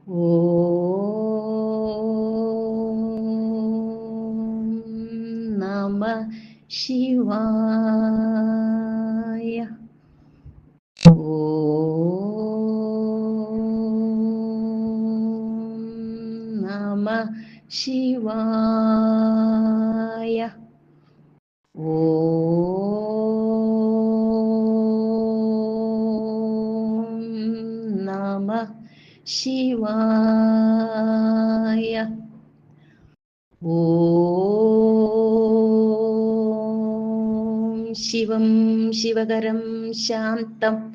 ഓം നമഃ ശിവായ. ഓം നമഃ ശിവായ. ഓം നമഃ ശിവായ. ഓം ശിവം ശിവകരം ശാന്തം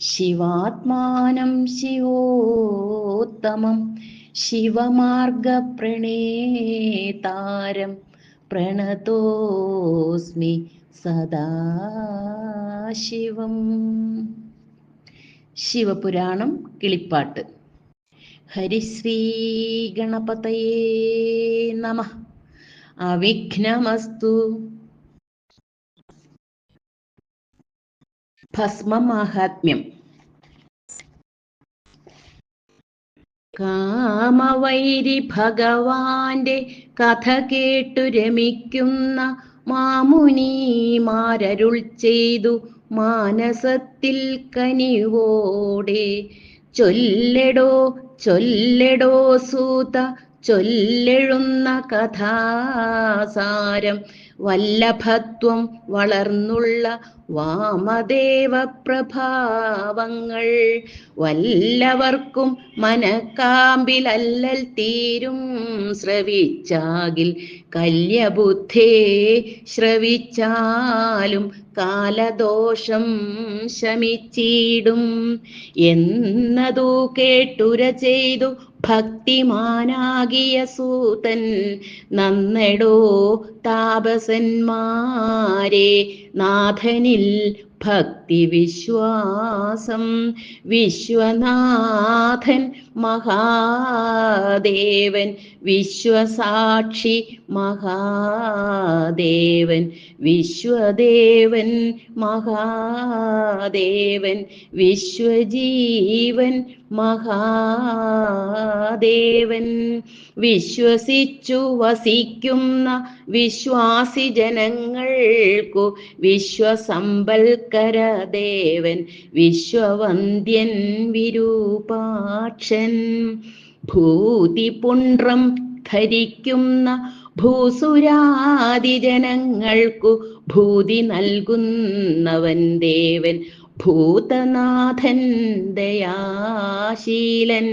ശിവാത്മാനം ശിവോത്തമം ശിവമാർഗപ്രണേതാരം പ്രണതോസ്മി സദാശിവം. ശിവപുരാണം കിളിപ്പാട്ട്. ഹരിശ്രീ ഗണപതയേ നമഃ. അവിഘ്നമസ്തു. ഭസ്മമാഹാത്മ്യം. കാമവൈരി ഭഗവാന്റെ കഥ കേട്ടു രമിക്കുന്ന മാമുനിമാരരുൾ ചെയ്തു മാനസത്തിൽ കനിവോടെ. ചൊല്ലെടോ ചൊല്ലെടോ സൂത ചൊല്ലെഴുന്ന കഥാസാരം. വല്ലഭത്വം വളർന്നുള്ള വാമദേവ പ്രഭാവങ്ങൾ വല്ലവർക്കും മനക്കാമ്പിലല്ലൽ തീരും ശ്രവിച്ചാകിൽ. കല്യബുദ്ധേ ശ്രവിച്ചാലും കാലദോഷം ശമിച്ചിടും എന്നതു കേട്ടുര ചെയ്തു ഭക്തിമാനാകിയ സൂതൻ. നന്നെടോ താപസന്മാരെ നാഥനിൽ ഭക്തി വിശ്വാസം. വിശ്വനാഥൻ മഹാദേവൻ വിശ്വസാക്ഷി മഹാദേവൻ വിശ്വദേവൻ മഹാദേവൻ വിശ്വജീവൻ മഹാദേവൻ. വിശ്വസിച്ചു വസിക്കുന്ന വിശ്വാസി ജനങ്ങൾക്കു വിശ്വസമ്പൽക്കര ദേവൻ വിശ്വവന്ദ്യൻ വിരൂപാക്ഷൻ. ഭൂതിപുണ്ട്രം ധരിക്കുന്ന ഭൂസുരാദി ജനങ്ങൾക്കു ഭൂതി നൽകുന്നവൻ ദേവൻ ഭൂതനാഥൻ ദയാശീലൻ.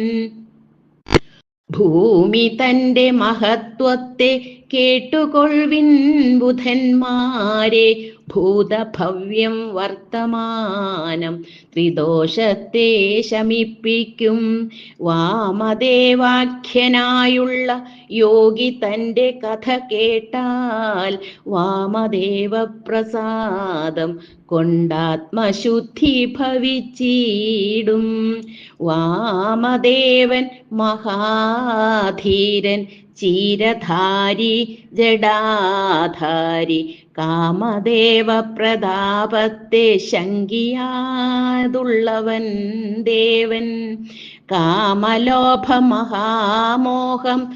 ഭൂമി തന്റെ മഹത്വത്തെ കേട്ടുകൊൾവിൻ ബുധന്മാരെ. ഭൂതഭവ്യം വർത്തമാനം ത്രിദോഷത്തെ ശമിപ്പിക്കും വാമദേവാഖ്യനായുള്ള യോഗി തന്റെ കഥ കേട്ടാൽ. വാമദേവ പ്രസാദം കൊണ്ടാത്മശുദ്ധി ഭവിച്ചിടും. വാമദേവൻ മഹാധീരൻ ചീരധാരി ജടാധാരി. കാമദേവ പ്രതാപത്തെ ശങ്കിയാതുള്ളവൻ ദേവൻ. കാമലോഭ മഹാമോഹം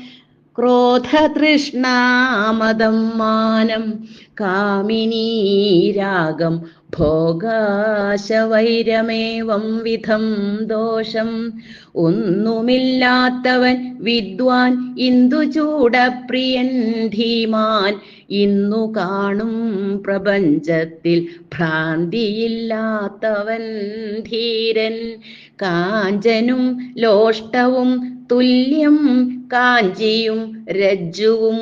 ക്രോധതൃഷ്ണാമദം മാനം. കാമിനീരാഗം ഭോഗാശവൈരമേവം വിധം ദോഷം. ഒന്നുമില്ലാത്തവൻ വിദ്വാൻ ഇന്ദുചൂടപ്രിയൻ ധീമാൻ. ഇന്നു കാണും പ്രപഞ്ചത്തിൽ ഭ്രാന്തിയില്ലാത്തവൻ ധീരൻ. കാഞ്ചനും ലോഷ്ടവും തുല്യം കാഞ്ചിയും രജ്ജുവും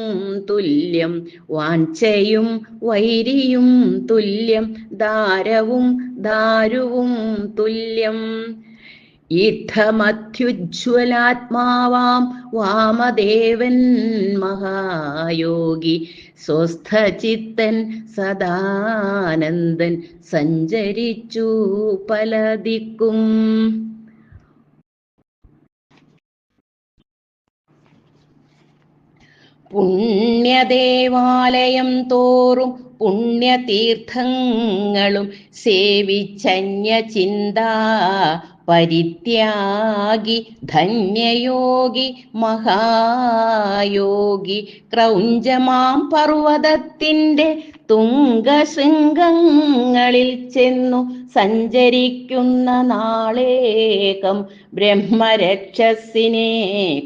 തുല്യം. വാഞ്ചയും വൈരിയും തുല്യം ദാരവും ദാരുവും തുല്യം. യുദ്ധമത്യുജ്വലാത്മാവാം വാമദേവൻ മഹായോഗി. സ്വസ്ഥചിത്തൻ സദാനന്ദൻ സഞ്ചരിച്ചു പല ദിക്കും. പുണ്യദേവാലയം തോറും പുണ്യതീർത്ഥങ്ങളും സേവിച്ചന്യ ചിന്ത പരിത്യാഗി ധന്യയോഗി മഹായോഗി ക്രൗഞ്ചമാം പർവ്വതത്തിൻ്റെ തുംഗശൃംഗങ്ങളിൽ ചെന്നു സഞ്ചരിക്കുന്ന നാളേകം ബ്രഹ്മരക്ഷസിനെ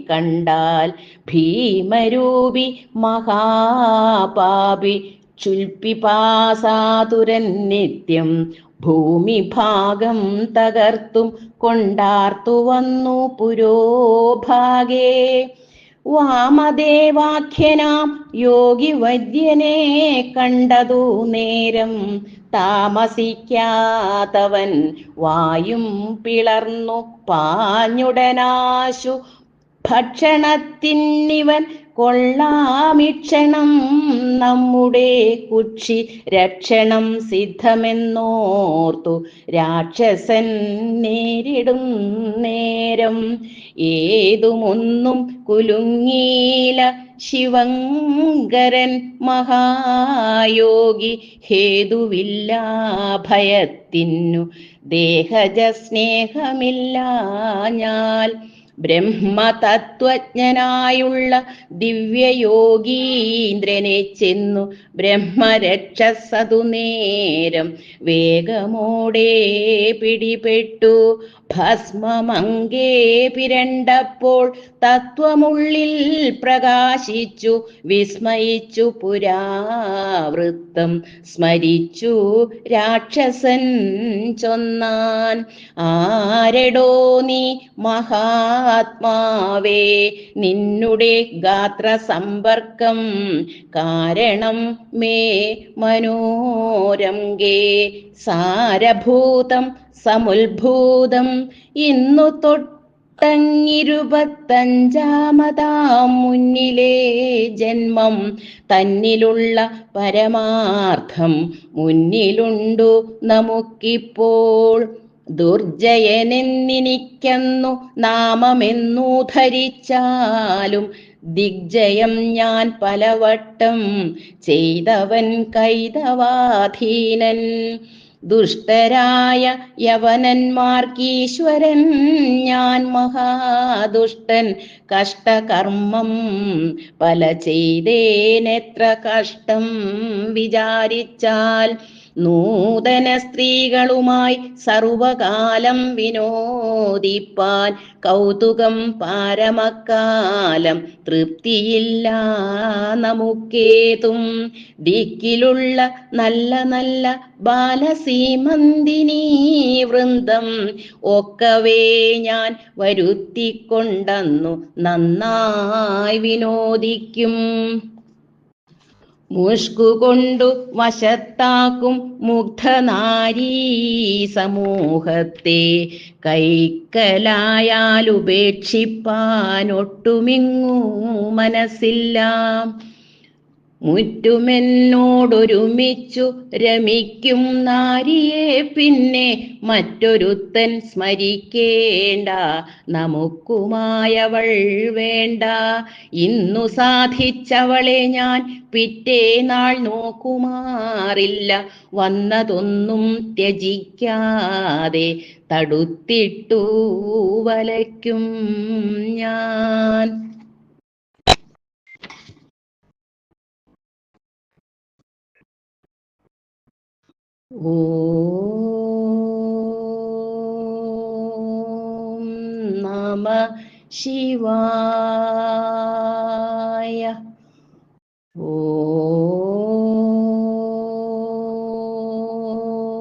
കണ്ടാൽ ഭീമരൂപി മഹാപാപി ക്ഷുൽപിപാസാതുരൻ നിത്യം ഭൂമിഭാഗം തകർത്തും കൊണ്ടാർത്തു വന്നു പുരോഭാഗേ. വാമദേവാഖ്യനാം യോഗി വൈദ്യനെ കണ്ടതു നേരം താമസിക്കാത്തവൻ വായും പിളർന്നു പാഞ്ഞുടനാശു ഭക്ഷണത്തിനിവൻ കൊള്ളാമിക്ഷണം നമ്മുടെ കുക്ഷി രക്ഷണം സിദ്ധമെന്നോർത്തു രാക്ഷസൻ നേരിടും നേരം ഏതുമൊന്നും കുലുങ്ങീല ശിവങ്കരൻ മഹായോഗി ഹേതുവില്ല ഭയത്തിനു ദേഹജ സ്നേഹമില്ല ഞാൻ ബ്രഹ്മതത്വജ്ഞനായുള്ള ദിവ്യയോഗീന്ദ്രനെ ചെന്നു ബ്രഹ്മരക്ഷസതു നേരം വേഗമോടെ പിടിപെട്ടു ഭസ്മമങ്കേ പിരണ്ടപ്പോൾ തത്വമുള്ളിൽ പ്രകാശിച്ചു വിസ്മയിച്ചു പുരാവൃത്തം സ്മരിച്ചു രാക്ഷസൻ ചൊന്നാൻ ആരെടോ നീ മഹാത്മാവേ നിന്നുടെ ഗാത്ര സമ്പർക്കം കാരണം മേ മനോരംഗേ സാരഭൂതം സമുത്ഭൂതം ഇന്നു തൊട്ടങ്ങിരുപത്തഞ്ചാമതാം മുന്നിലെ ജന്മം തന്നിലുള്ള പരമാർത്ഥം മുന്നിലുണ്ടു നമുക്കിപ്പോൾ ദുർജയനെന്നിനിക്കന്നു നാമമെന്നു ധരിച്ചാലും ദിഗ്ജയം ഞാൻ പലവട്ടം ചെയ്തവൻ കൈതവാധീനൻ ദുഷ്ടരായ യവനന്മാർക്കീശ്വരൻ ഞാൻ മഹാദുഷ്ടൻ കഷ്ടകർമ്മം പല ചെയ്തേനെത്ര കഷ്ടം വിചാരിച്ചാൽ നൂതന സ്ത്രീകളുമായി സർവകാലം വിനോദിപ്പാൻ കൗതുകം പാരമക്കാലം തൃപ്തിയില്ല നമുക്കേതും ദിക്കിലുള്ള നല്ല നല്ല ബാലസീമന്തിനീ വൃന്ദം ഒക്കവേ ഞാൻ വരുത്തിക്കൊണ്ടന്നു നന്നായി വിനോദിക്കും മുഷ്കുകൊണ്ടു വശത്താക്കും മുഗ്ധനാരീ സമൂഹത്തെ കൈക്കലായാലുപേക്ഷിപ്പാനൊട്ടുമിങ്ങൂ മനസ്സില്ല മുറ്റുമെന്നോടൊരുമിച്ചു രമിക്കും നാരിയെ പിന്നെ മറ്റൊരുത്തൻ സ്മരിക്കേണ്ട നമുക്കുമായവൾ വേണ്ട ഇന്നു സാധിച്ചവളെ ഞാൻ പിറ്റേനാൾ നോക്കുമാറില്ല വന്നതൊന്നും ത്യജിക്കാതെ തടുത്തിട്ടു വലയ്ക്കും ഞാൻ. ഓം നമഃ ശിവായ.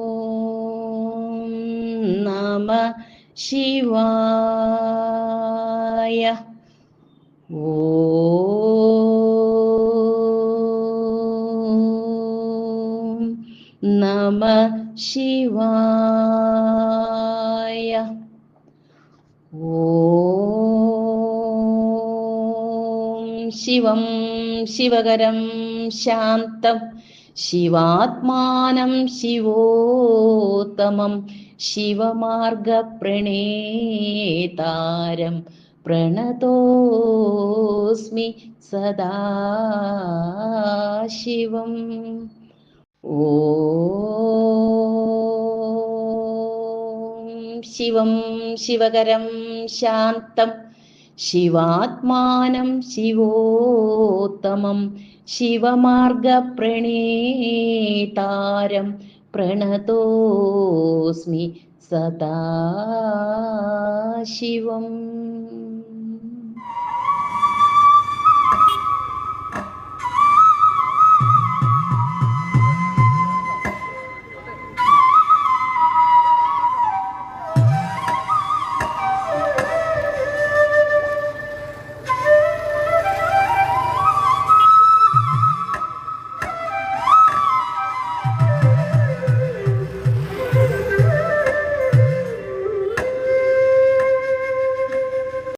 ഓം നമഃ ശിവായ. ഓം നമഃ ശിവായ. ഓം ശിവം ശിവകരം ശാന്തം ശിവാത്മാനം ശിവോത്തമം ശിവമാർഗപ്രണേതാരം പ്രണതോസ്മി സദാശിവം. ഓം ശിവം ശിവകരം ശാന്തം ശിവാത്മാനം ശിവോത്തമം ശിവമാർഗപ്രണീതാരം പ്രണതോസ്മി സദാ ശിവം.